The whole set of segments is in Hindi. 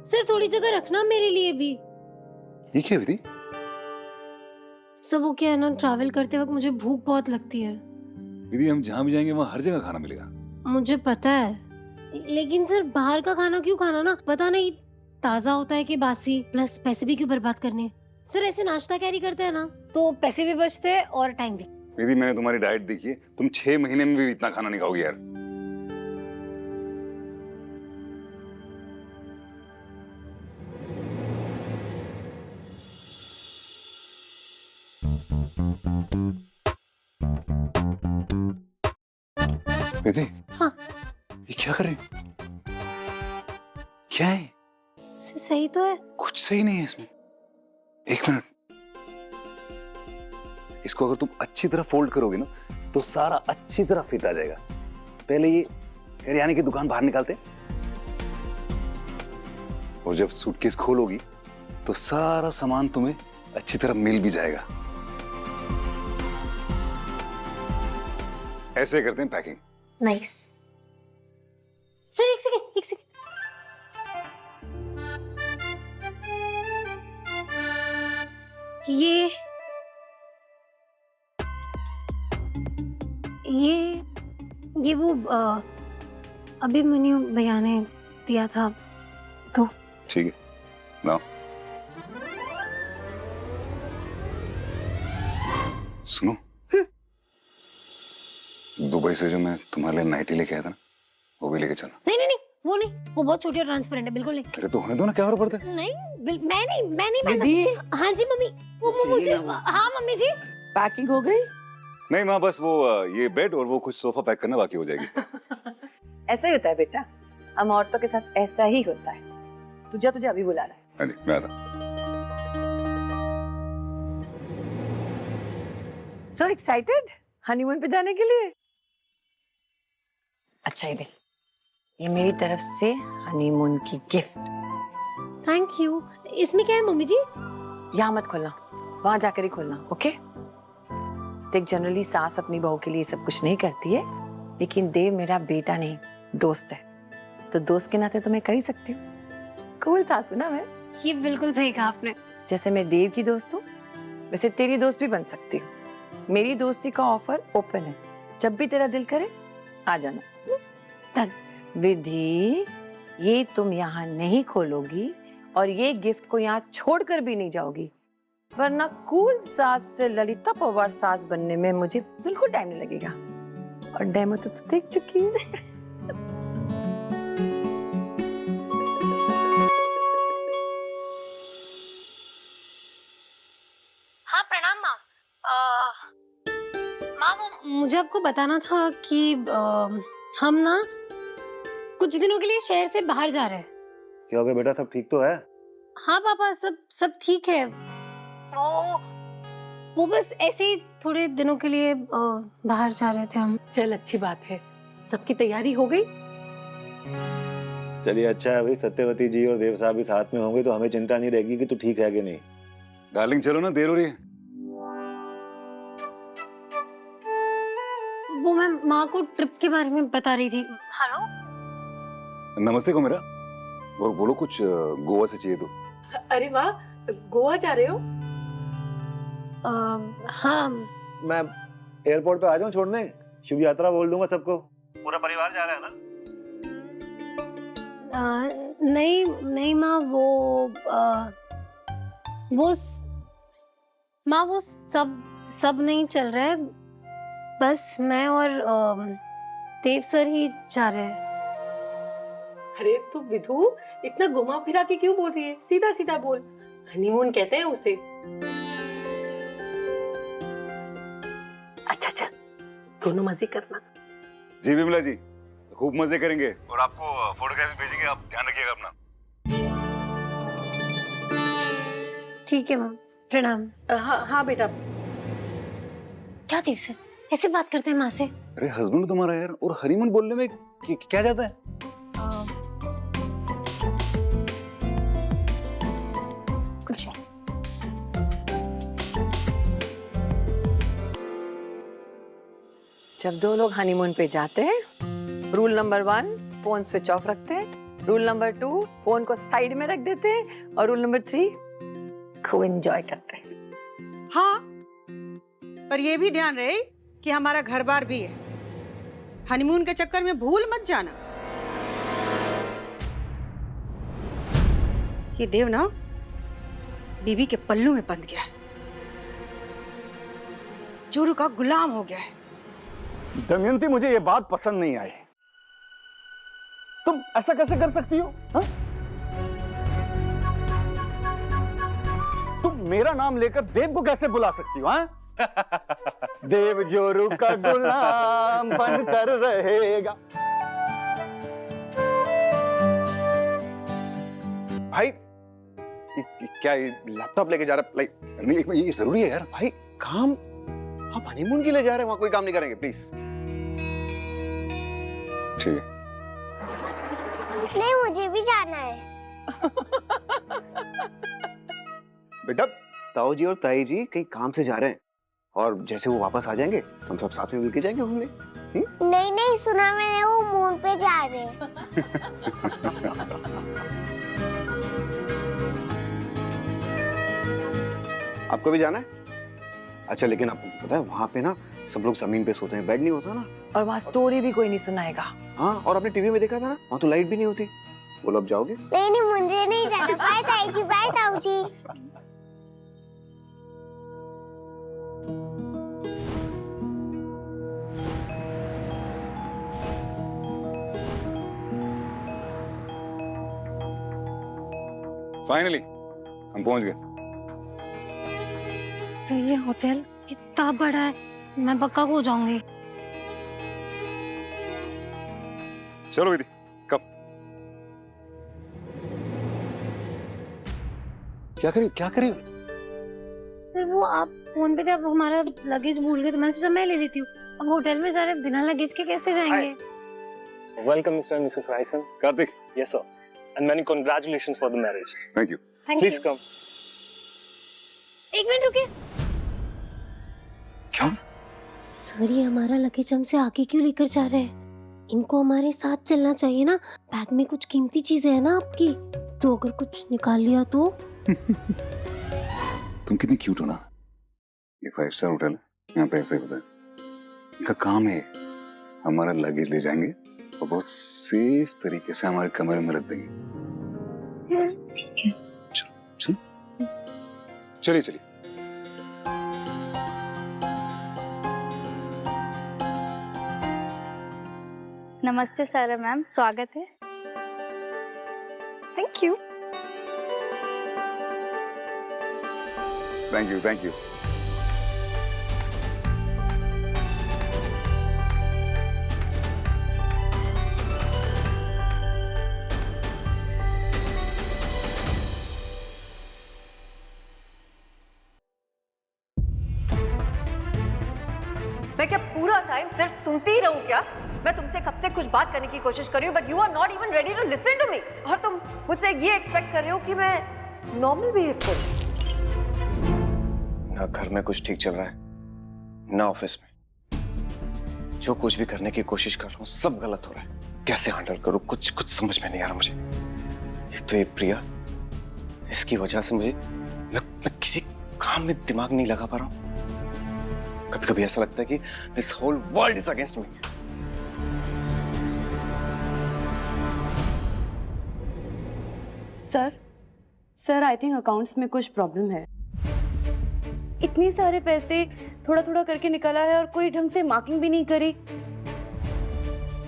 सर थोड़ी जगह रखना मेरे लिए भी। ये क्या विधि? सब वो क्या है ना, ट्रैवल करते वक्त मुझे भूख बहुत लगती है। विधि, हम जहाँ भी जाएंगे वहाँ हर जगह खाना मिलेगा। मुझे पता है, लेकिन सर बाहर का खाना क्यों खाना ना, पता नहीं ताजा होता है कि बासी, प्लस पैसे भी क्यों बर्बाद करने। सर ऐसे नाश्ता कैरी करते हैं ना तो पैसे भी बचते हैं और टाइम भी। विधि, मैंने तुम्हारी डाइट देखी है, तुम 6 महीने में भी इतना खाना नहीं खाओगी यार। विधि, हाँ ये क्या कर रही हो? क्या है? सही तो है। कुछ सही नहीं है इसमें। एक मिनट, इसको अगर तुम अच्छी तरह फोल्ड करोगे ना तो सारा अच्छी तरह फिट आ जाएगा। पहले ये करियाने की दुकान बाहर निकालते, और जब सूटकेस खोलोगी तो सारा सामान तुम्हें अच्छी तरह मिल भी जाएगा। ऐसे करते हैं पैकिंग। नाइस। सर एक सेकंड, एक सेकंड। ये वो अभी मनी भैया ने दिया था तो। ठीक है, लाओ। सुनो, दुबई से जो मैं तुम्हारे लिए नाइटी लेके आया था ना, वो भी लेके चलना। नहीं नहीं नहीं, वो नहीं, वो बहुत छोटी और ट्रांसपेरेंट है, बिल्कुल नहीं। अरे तो होने दो ना, क्या फर्क पड़ता है? नहीं मैं नहीं पहनता। हाँ जी मम्मी, वो मुझे, हाँ मम्मी जी। पैकिंग हो गई? नहीं माँ, बस वो ये बेड और वो कुछ सोफा पैक करना बाकी हो जाएगी। ऐसा ही होता है बेटा, हम औरतों के साथ ऐसा ही होता है। तुझे अभी बुला रहा है। हाँ जी, मैं आता। So excited हनीमून पे जाने के लिए? अच्छा ही दे, ये मेरी तरफ से हनीमून की गिफ्ट। Thank you. इसमें क्या है मम्मी जी? यहाँ मत खोलना, वहां जाकर ही खोलना, ओके? देख, जनरली सास अपनी बहू के लिए सब कुछ नहीं करती है, लेकिन देव मेरा बेटा नहीं, दोस्त है, तो दोस्त के नाते तो मैं कर ही सकती हूँ। कूल सास हूँ ना मैं। ये बिल्कुल सही कहा आपने। जैसे मैं देव की दोस्त हूँ, वैसे तेरी दोस्त भी बन सकती हूँ। मेरी दोस्ती का ऑफर ओपन है, जब भी तेरा दिल करे आ जाना। डन। विधि, ये तुम यहाँ नहीं खोलोगी और ये गिफ्ट को यहाँ छोड़कर भी नहीं जाओगी, वरना कूल सास से ललिता पवार सास बनने में मुझे बिल्कुल टाइम नहीं लगेगा। और डेमो तो तू देख चुकी है। हाँ प्रणाम माँ। माँ वो मुझे आपको बताना था कि हम ना कुछ दिनों के लिए शहर से बाहर जा रहे हैं। क्या हो गया बेटा, सब ठीक तो है? हाँ पापा, सब ठीक है। वो बस ऐसे ही थोड़े दिनों के लिए बाहर जा रहे थे हम। चल अच्छी बात है, सबकी तैयारी हो गई? चलिए अच्छा है भाई, सत्यवती जी और देव साहब भी साथ में होंगे तो हमें चिंता नहीं रहेगी कि तू ठीक है कि नहीं। डार्लिंग चलो ना, देर हो रही है। वो मैं माँ को ट्रिप के बारे में बता रही थी। हेलो नमस्ते को मेरा, और बोलो कुछ गोवा से चाहिए तो। अरे वाह, गोवा जा रहे हो? हाँ। मैं एयरपोर्ट पे आ जाऊं छोड़ने? शुभ यात्रा बोल दूंगा सबको। पूरा परिवार जा रहा है ना? नहीं माँ, वो सब नहीं चल रहा है, बस मैं और देव सर ही जा रहे हैं। अरे तो विधु, इतना घुमा फिरा के क्यों बोल रही है? सीधा सीधा बोल, हनीमून कहते हैं उसे। अच्छा, दोनों मजे करना। जी विमला जी, खूब मजे करेंगे और आपको फोटोग्राफी भेजेंगे, आप ध्यान रखिएगा अपना। ठीक है माँ, प्रणाम। हाँ बेटा। क्या देव सर ऐसे बात करते हैं माँ से? अरे हस्बैंड तुम्हारा यार, और हनीमून बोलने में क्या जाता है? कुछ नहीं। जब दो लोग हनीमून पे जाते हैं, rule number 1 phone switch off रखते हैं, रूल नंबर 2 फोन को साइड में रख देते हैं और रूल नंबर 3 खूब एंजॉय करते हैं। हाँ, पर ये भी ध्यान रहे कि हमारा घर बार भी है। हनीमून के चक्कर में भूल मत जाना। ये देव ना बीबी के पल्लू में बंध गया है, जोरू का गुलाम हो गया है। दमयंती, मुझे ये बात पसंद नहीं आई। तुम ऐसा कैसे कर सकती हो? हा? तुम मेरा नाम लेकर देव को कैसे बुला सकती हो? हा? देव जोरू का गुलाम बनकर रहेगा। भाई क्या लैपटॉप लेके जा रहा? लाइक ये जरूरी है यार भाई। काम आप हनीमून के लिए जा रहे हैं, वहां कोई काम नहीं करेंगे प्लीज। ठीक है। नहीं, मुझे भी जाना है। बेटा, ताऊ जी और ताई जी कहीं काम से जा रहे हैं और जैसे वो वापस आ जाएंगे तो हम सब साथ में मिलके जाएंगे घूमने। नहीं नहीं, सुना मैंने, वो मून पे जा रहे हैं। आपको भी जाना है? अच्छा, लेकिन आपको पता है वहां पे ना सब लोग जमीन पे सोते हैं, बेड नहीं होता ना। और वहाँ स्टोरी भी कोई नहीं सुनाएगा। हाँ, और आपने टीवी में देखा था ना, वहां तो लाइट भी नहीं होती। बोलो, अब जाओगे? नहीं नहीं, मुझे नहीं जाना। बाय ताई जी, बाय ताऊ जी। फाइनली हम पहुंच गए। सर ये होटल कितना बड़ा है, मैं पक्का खो जाऊंगी। चलो विधि, कब? क्या करी? सर वो आप फोन पे थे, अब हमारा लगेज भूल गए तो मैंने सोचा मैं ले लेती हूँ। अब होटल में जा रहे बिना लगेज के कैसे जाएंगे? Welcome, Mr. and Mrs. Raisen. Kartik, Yes, sir. And many congratulations for the marriage. Thank you. Thank Please you. come. एक मिनट रुकिए। क्यों? सर ये हमारा लगेज हमसे आगे क्यों लेकर जा रहे हैं? इनको हमारे साथ चलना चाहिए ना। बैग में कुछ कीमती चीजें है ना आपकी, तो अगर कुछ निकाल लिया तो? तुम कितनी क्यूट हो ना। ये 5 स्टार होटल है, यहाँ पे ऐसे होता है। इनका काम है हमारा लगेज ले जाएंगे और बहुत सेफ तरीके से हमारे कमरे में रख देंगे। ठीक है। चलिए। नमस्ते सर मैम, स्वागत है। Thank you. Thank you. मैं क्या पूरा टाइम सिर्फ सुनती ही रहूं क्या? मैं तुमसे कब से कुछ बात करने की कोशिश कर रही हूँ, but you are not even ready to listen to me. और तुम मुझसे ये एक्सपेक्ट कर रहे हो कि मैं नॉर्मल बिहेव करूं। ना घर में कुछ ठीक चल रहा है, ना ऑफिस में। जो कुछ भी करने की कोशिश कर रहा हूँ सब गलत हो रहा है। कैसे हैंडल करूँ, कुछ समझ में नहीं आ रहा मुझे। एक तो ये प्रिया, इसकी वजह से मैं किसी काम में दिमाग नहीं लगा पा रहा हूँ। कभी कभी ऐसा लगता है कि this whole world is against me. Sir I think accounts में कुछ प्रॉब्लम है। इतने सारे पैसे थोड़ा थोड़ा करके निकाला है और कोई ढंग से मार्किंग भी नहीं करी,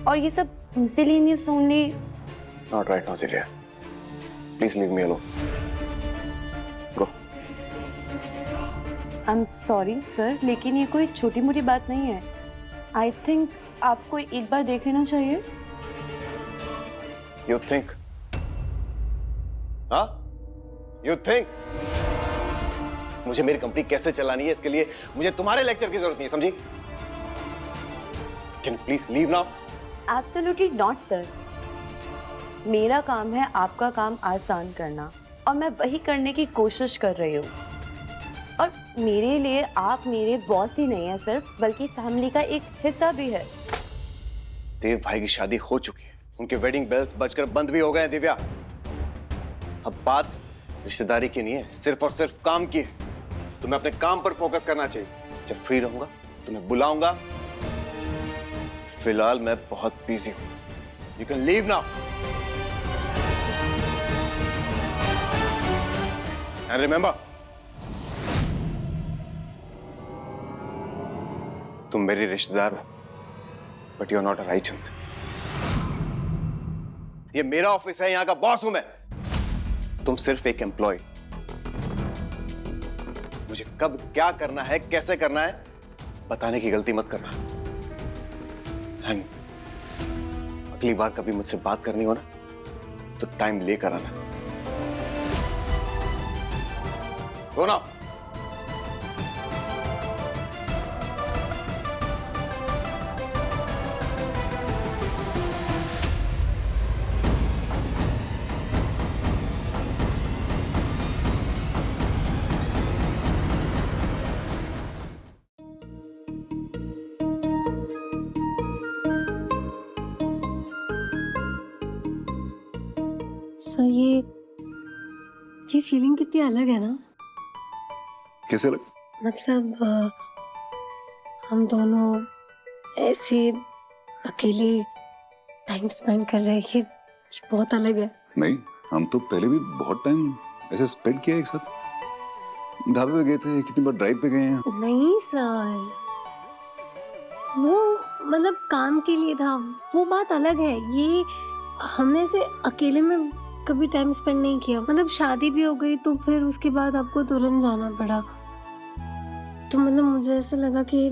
और ये सब miscellaneous only. Not right now Divya, please leave me alone. Go. I am sorry sir, लेकिन ये कोई छोटी मोटी बात नहीं है। आई थिंक आपको एक बार देख लेना चाहिए। You think? हाँ? You think? मुझे मेरी कंपनी कैसे चलानी है, इसके लिए मुझे तुम्हारे लेक्चर की जरूरत नहीं है, समझी? Can you please leave now? Absolutely not, sir. मेरा काम है आपका काम आसान करना, और मैं वही करने की कोशिश कर रही हूँ। और मेरे लिए आप मेरे बॉस ही नहीं है सिर्फ, बल्कि फैमिली का एक हिस्सा भी है। देव भाई की शादी हो चुकी है, उनके वेडिंग बेल्स बजकर बंद भी हो गए हैं दिव्या। अब बात रिश्तेदारी की नहीं है, सिर्फ और सिर्फ काम की है। तुम्हें अपने काम पर फोकस करना चाहिए। जब फ्री रहूंगा तुम्हें बुलाऊंगा। फिलहाल मैं बहुत बिजी हूं। You can leave now. And remember, तुम मेरी रिश्तेदार हो, but you are not a Raichand. ये मेरा ऑफिस है, यहां का बॉस हूं मैं। तुम सिर्फ एक एम्प्लॉय। मुझे कब क्या करना है, कैसे करना है, बताने की गलती मत करना। एंड अगली बार कभी मुझसे बात करनी हो ना, तो टाइम लेकर आना। हो ना? सर ये फीलिंग कितनी अलग है ना। कैसे लग? मतलब हम दोनों ऐसे अकेले टाइम स्पेंड कर रहे हैं, ये बहुत अलग है। नहीं, हम तो पहले भी बहुत टाइम ऐसे स्पेंड किया एक साथ। ढाबे पे गए थे, कितनी बार ड्राइव पे गए हैं। नहीं सर, वो मतलब काम के लिए था, वो बात अलग है। ये हमने ऐसे अकेले में कभी टाइम स्पेंड नहीं किया। मतलब शादी भी हो गई तो फिर उसके बाद आपको तुरंत जाना पड़ा, तो मतलब मुझे ऐसा लगा कि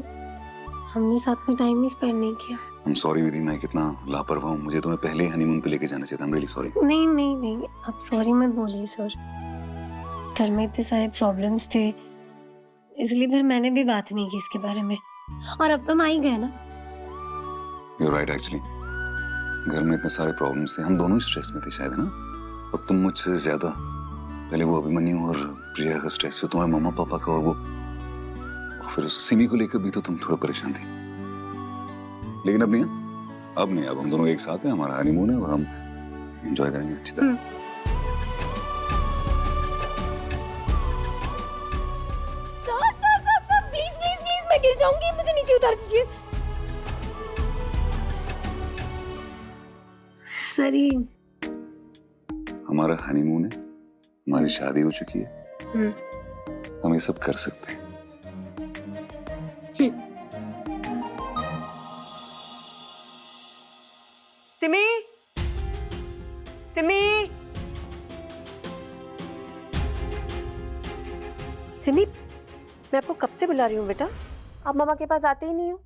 हमने साथ में टाइम ही स्पेंड नहीं किया। I'm sorry विधि, मैं कितना लापरवाह हूँ। मुझे तुम्हें पहले ही हनीमून पे लेके जाना चाहिए था। I'm really sorry। नहीं नहीं नहीं, आप सॉरी मत बोलिए सर। घर में इतने सारे प्रॉब्लम्स थे, इसलिए फिर मैंने भी बात नहीं की इसके बारे में। और अब तो हम आ ही गए ना। You're right actually। घर में इतने सारे प्रॉब्लम्स थे, हम दोनों स्ट्रेस में थे शायद, है ना? अब तुम मुझसे ज्यादा। पहले वो अभिमन्यु और प्रिया का स्ट्रेस, फिर तुम्हारे मम्मा पापा का, और वो फिर उस सिमी को लेकर भी तो तुम थोड़ा परेशान थी। लेकिन अब नहीं है, अब नहीं। अब हम दोनों एक साथ हैं, हमारा हनीमून है और हम एंजॉय करेंगे अच्छी तरह। प्लीज प्लीज प्लीज, मैं गिर जाऊंगी, मुझे नीचे उतार दीजिए। सॉरी। हमारा हनीमून है, हमारी शादी हो चुकी है, हम ये सब कर सकते हैं। सिमी, सिमी, सिमी, मैं आपको कब से बुला रही हूँ बेटा, आप मामा के पास आते ही नहीं हो।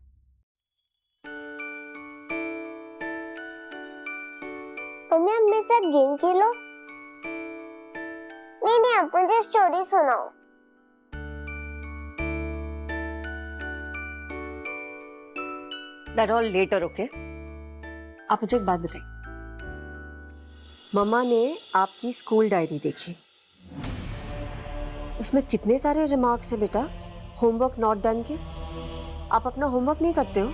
मम्मी आप मेरे साथ गेम खेलो। नहीं आप मुझे स्टोरी सुनाओ। That all later, okay? आप मुझे एक बात बताइए, मम्मा ने आपकी स्कूल डायरी देखी, उसमें कितने सारे रिमार्क्स है बेटा होमवर्क नॉट डन के। आप अपना होमवर्क नहीं करते हो।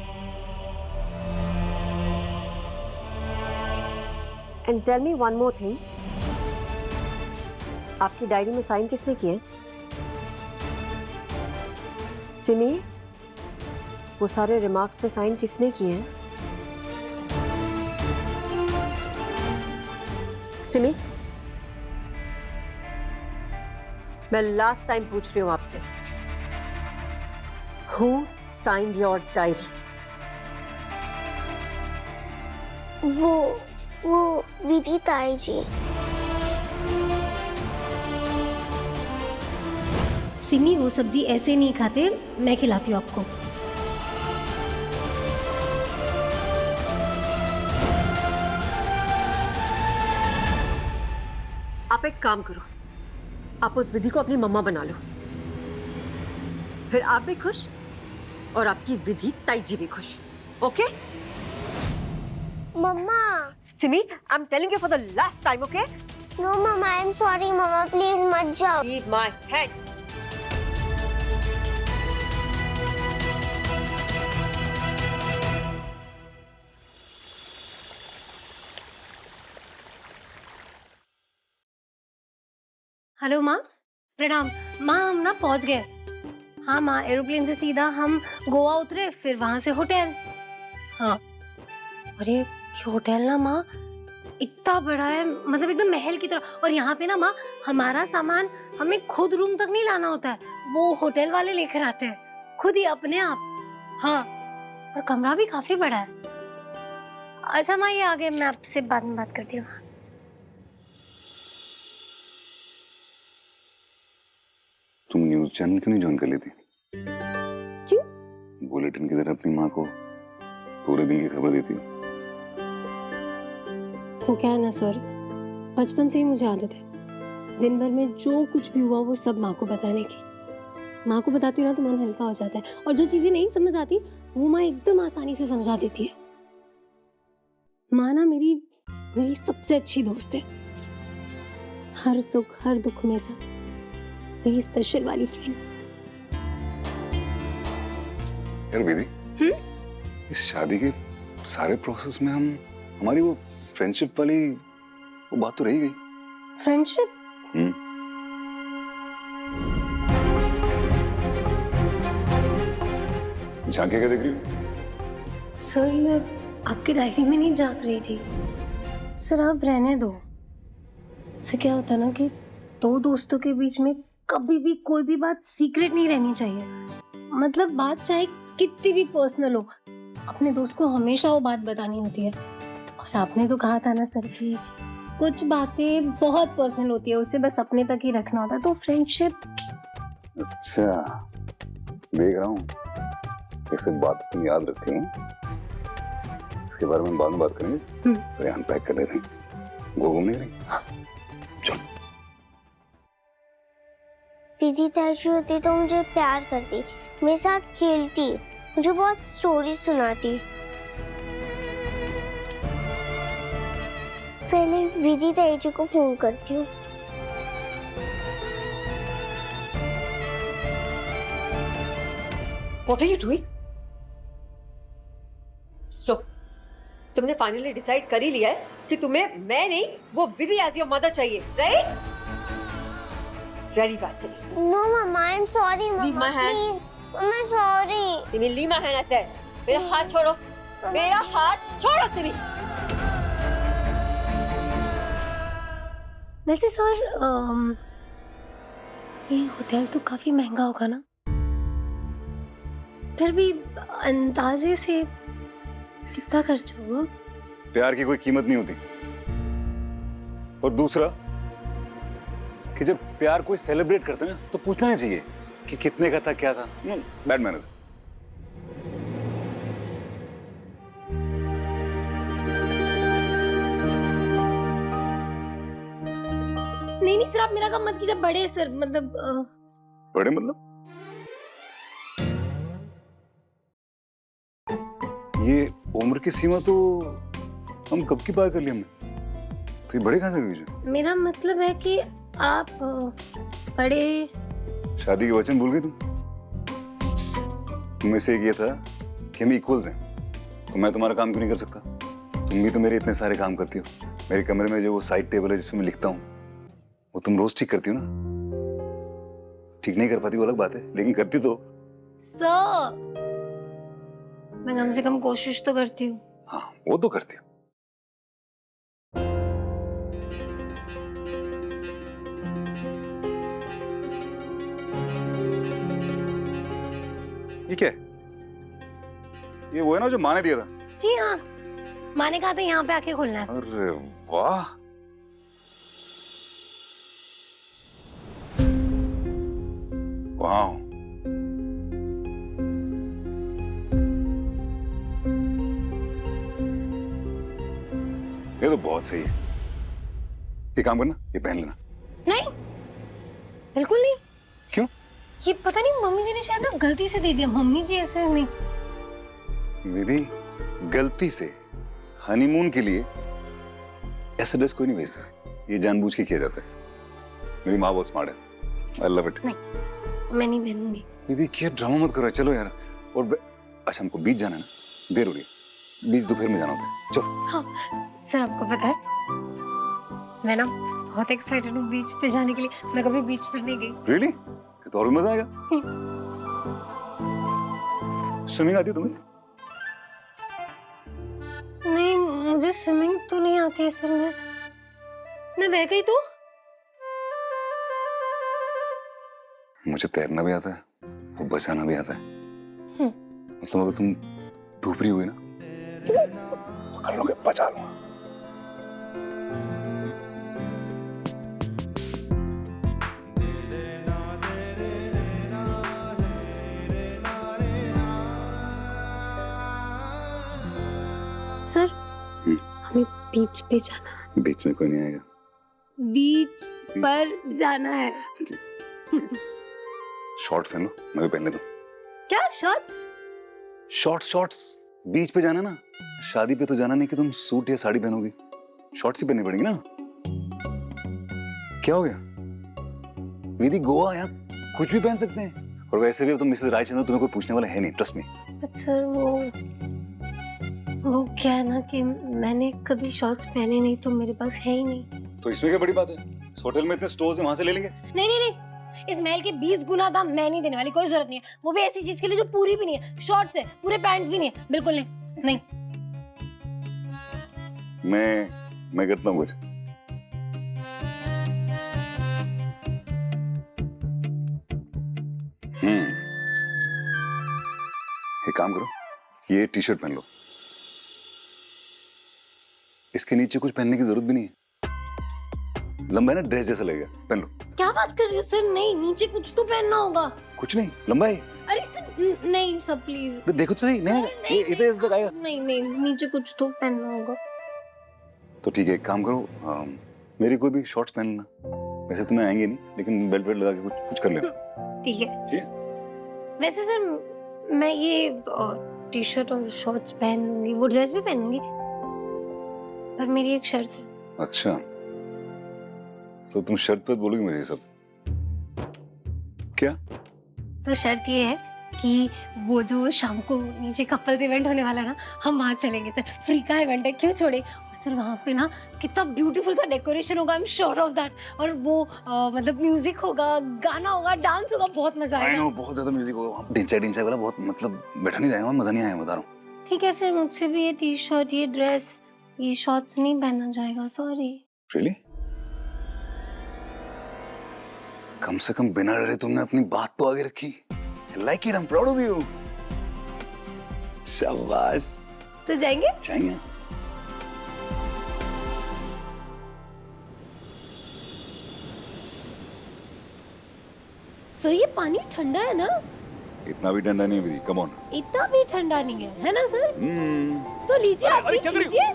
And tell me one more thing, आपकी डायरी में साइन किसने किए? सिमी, वो सारे रिमार्क्स पे साइन किसने किए हैं? सिमी, मैं लास्ट टाइम पूछ रही हूं आपसे, हु साइंड योर डायरी? वो विधि ताई जी। सिमी वो सब्जी ऐसे नहीं खाते, मैं खिलाती हूँ आपको। आप एक काम करो, आप उस विधि को अपनी मम्मा बना लो, फिर आप भी खुश और आपकी विधि ताई जी भी खुश। Okay? Mamma. Simi, I am telling you for the last time, okay? No mamma, I am sorry mamma, please मत जाओ। Leave my hand. हेलो माँ, प्रणाम। माँ हम ना पहुंच गए। हाँ माँ, एरोप्लेन से सीधा हम गोवा उतरे, फिर वहां से होटल। हाँ, अरे ये होटल ना माँ इतना बड़ा है, मतलब एकदम महल की तरह। और यहाँ पे ना माँ हमारा सामान हमें खुद रूम तक नहीं लाना होता है, वो होटल वाले लेकर आते हैं खुद ही अपने आप। हाँ, और कमरा भी काफी बड़ा है। अच्छा माँ ये आगे, मैं आपसे बाद में बात करती हूँ। तुम न्यूज चैनल क्यों नहीं ज्वाइन कर लेती? क्यों? बुलेटिन की तरह अपनी माँ को पूरे दिन की खबर देती हो। वो क्या है ना सर, बचपन से ही मुझे आदत है दिन भर में जो कुछ भी हुआ वो सब माँ को बताने की। माँ को बताती ना तो मन हल्का हो जाता है, और जो चीजें नहीं समझ आती वो माँ एकदम आसानी से समझा देती है। माँ ना मेरी सबसे अच्छी दोस्त है, हर सुख हर दुख में साथ, मेरी स्पेशल वाली फ्रेंड। यार विधि, इस शादी के सारे प्रोसेस में हमारी वो फ्रेंडशिप वाली वो बात तो रही गई। फ्रेंडशिप? झांके क्या देख रही हो? सर मैं आपकी डायरी में नहीं झांक रही थी सर, आप रहने दो। इससे क्या होता है ना कि दो दोस्तों के बीच में कभी भी कोई भी बात सीक्रेट नहीं रहनी चाहिए। मतलब बात चाहे कितनी भी पर्सनल हो, अपने दोस्त को हमेशा वो बात बतानी होती है। और आपने तो कहा था ना सर कि कुछ बातें बहुत पर्सनल होती है, उसे बस अपने तक ही रखना होता है। तो फ्रेंडशिप। अच्छा, देख रहा हूँ कैसे बात तुम याद रखती हूँ। इसके बारे में बाद में बात करेंगे। तो अनपैक कर लेते हैं। वो घूमने नहीं। चल। विधि ऐसी होती तो मुझे प्यार करती, मेरे साथ खेलती, मुझे बहुत स्टोरी सुनाती। पहले विधि तेजी को फोन करती हूँ। What are you doing? So, तुमने फाइनली डिसाइड कर ही लिया है कि तुम्हें मैं नहीं वो विधि एज योर मदर चाहिए, right? Very bad Simi. No mama, I'm sorry mama. Leave my hand. Please, I'm sorry. Simi, leave my hand, I said. मेरा हाथ छोड़ो, मेरा हाथ छोड़ो सिमी। वैसे सर ये होटल तो काफी महंगा होगा ना? फिर भी अंदाजे से कितना खर्च होगा? प्यार की कोई कीमत नहीं होती। और दूसरा कि जब प्यार कोई सेलिब्रेट करते ना तो पूछना नहीं चाहिए कि कितने का था, क्या था। Bad manners. नहीं सर, आप मेरा काम मत कीजिए। बड़े सर, मतलब बड़े मतलब ये उम्र की सीमा तो हम कब की पार कर ली हमने। तो ये बड़े कहाँ से हुए? मेरा मतलब है कि आप बड़े। शादी के वचन भूल गई तुम? तुम में से एक ये था कि हम इक्वल्स हैं, तो मैं तुम्हारा काम क्यों नहीं कर सकता? तुम भी तो मेरे इतने सारे काम करती हो। मेरे कमरे में जो वो साइड टेबल है जिसमें मैं लिखता हूँ, वो तुम रोज ठीक करती हो ना। ठीक नहीं कर पाती वो अलग बात है, लेकिन करती तो। सर मैं कम से कम कोशिश तो करती हूँ। हाँ वो तो करती हूँ। ये क्या है? ये वो है ना जो माँ ने दिया था? जी हाँ, माँ ने कहा था यहाँ पे आके खोलना है। अरे वाह, वाह। ये तो बहुत सही है। ये काम करना, ये पहन लेना। नहीं, बिल्कुल नहीं। क्यों? ये पता नहीं मम्मी जी ने शायद ना गलती से दे दिया। मम्मी जी ऐसे नहीं। दीदी, गलती से हनीमून के लिए ऐसा ड्रेस कोई नहीं भेजता। ये जानबूझ के किया जाता है। मेरी माँ बहुत स्मार्ट है। I love it. नहीं, मैं नहीं पहनूंगी। दीदी क्या ड्रामा मत करो, चलो यार। और अच्छा हमको बीच जाना है ना, देर हो रही है। बीच दोपहर में जाना होता है, चलो। हाँ सर, आपको पता है मैं ना बहुत एक्साइटेड हूँ बीच पे जाने के लिए। मैं कभी बीच पर नहीं गई। रियली? तो और भी मजा आएगा। स्विमिंग आती है तुम्हें? नहीं, मुझे स्विमिंग तो नहीं आती है सर। मैं बह गई तो? मुझे तैरना भी आता है, वो बचाना भी आता है। मतलब अगर तुम डूब रही हुई ना, पकड़ लोगे, बचा लूंगा। सर, हमें बीच पे जाना है। बीच में कोई नहीं आएगा। बीच पर जाना है। शॉर्ट पहन लो, मैं भी पहन लेता हूँ। क्या शॉर्ट्स? शॉर्ट्स। बीच पे जाना ना, शादी पे तो जाना नहीं कि तुम सूट या साड़ी पहनोगी, शॉर्ट्स ही पहननी पड़ेंगी ना। क्या हो गया विधि? गोवा यहाँ कुछ भी पहन सकते हैं, और वैसे भी अब तुम मिसेस रायचंद्र, तुम्हें कोई पूछने वाला है नहीं, ट्रस्ट मी। सर वो क्या है ना कि मैंने कभी शॉर्ट्स पहने नहीं, तो मेरे पास है ही नहीं। तो इसमें क्या बड़ी बात है? इस होटल में इतने स्टोर्स हैं, वहां से ले लेंगे। नहीं, इस महल के 20 गुना दाम मैं नहीं देने वाली, कोई जरूरत नहीं है। वो भी ऐसी चीज के लिए जो पूरी भी नहीं है, शॉर्ट्स है, पूरे पैंट्स भी नहीं है, बिल्कुल नहीं। मैं करता हूँ कुछ। एक काम करो, ये टी शर्ट पहन लो, इसके नीचे कुछ पहनने की जरूरत भी नहीं है, लंबा है ना, ड्रेस जैसा लगेगा, पहन लो। क्या बात कर रही हो सर? नहीं, नीचे कुछ तो पहनना होगा। कुछ नहीं, लंबा है। अरे सर नहीं सर, प्लीज देखो तो सही। नहीं, ये इधर तक आएगा। नहीं, नीचे कुछ तो पहनना होगा। तो ठीक है, एक काम करो, मेरी कोई भी शॉर्ट्स पहन लेना, वैसे तुम्हें आएंगे नहीं, लेकिन बेल्ट लगा के कुछ कर लेना। ठीक है। वैसे सर मैं ये टी शर्ट और शॉर्ट्स पहन लूंगी, वो ड्रेस भी पहनूंगी, पर मेरी एक शर्त है। अच्छा, तो तुम शर्त पर बोलोगी मुझे ये सब? क्या? तो शर्त ये है कि वो जो शाम को नीचे कपल्स इवेंट होने वाला है ना, हम वहाँ चलेंगे सर। फ्री का इवेंट है, क्यों छोड़े। और सर वहाँ पे ना कितना ब्यूटीफुल सा डेकोरेशन होगा, I am sure of that. और वो मतलब म्यूजिक होगा, गाना होगा, डांस होगा, बहुत मजा आएगा। बहुत ज्यादा म्यूजिक होगा, डिंचा वाला, बहुत मतलब बैठा नहीं जाएगा, मजा नहीं आएगा, बता रहा हूँ। ठीक है, फिर मुझसे भी ये टी शर्ट, ये ड्रेस, ये शॉर्ट्स नहीं पहना जाएगा, सॉरी। रियली? कम से कम बिना डरे तुमने अपनी बात तो आगे रखी। Like it, I am proud of you. शाबाश। तो जाएंगे? जाएंगे। सो ये पानी ठंडा है ना? इतना भी ठंडा नहीं है, कम ऑन। इतना भी ठंडा नहीं है ना सर? तो लीजिए, आप भी लीजिए।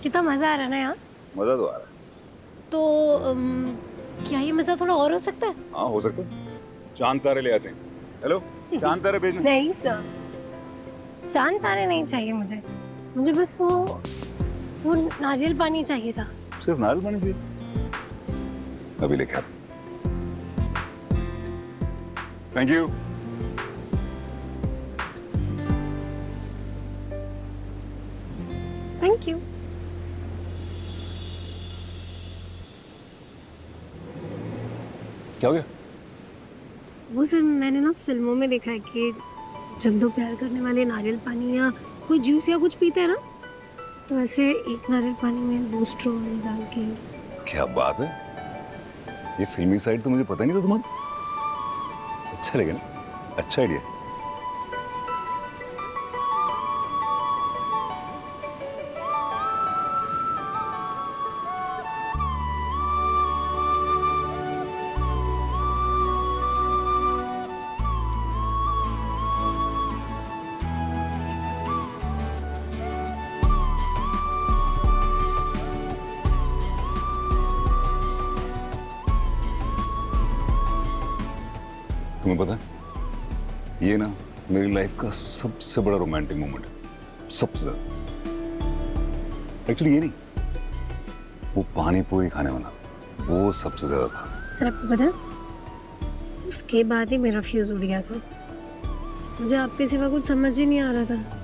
कितना मजा आ रहा है ना यहाँ? मजा तो आ रहा है। तो क्या ये मजा थोड़ा और हो सकता है? हाँ, हो सकता है। चांद तारे ले आते हैं। हेलो, चांद तारे भेजना। नहीं सर, चांद तारे नहीं चाहिए मुझे बस वो नारियल पानी चाहिए था। सिर्फ नारियल पानी चाहिए? अभी लेके आते। Thank you. Thank you. क्या हो गया? वो सर मैंने ना फिल्मों में देखा है कि जब दो प्यार करने वाले नारियल पानी या कोई जूस या कुछ पीते हैं ना, तो ऐसे एक नारियल पानी में 2 स्ट्रॉज डाल के। क्या बात है, ये फिल्मी साइड तो मुझे पता नहीं था तुम्हारा। अच्छा लगा ना, अच्छा आइडिया। तुम्हें पता है ये ना मेरी लाइफ का सबसे बड़ा रोमांटिक मोमेंट है, सबसे ज्यादा। एक्चुअली ये नहीं, वो पानी पूरी खाने वाला वो सबसे ज्यादा था। सर आपको पता है उसके बाद ही मेरा फ्यूज उड़ गया था। मुझे आपके सिवा कुछ समझ ही नहीं आ रहा था।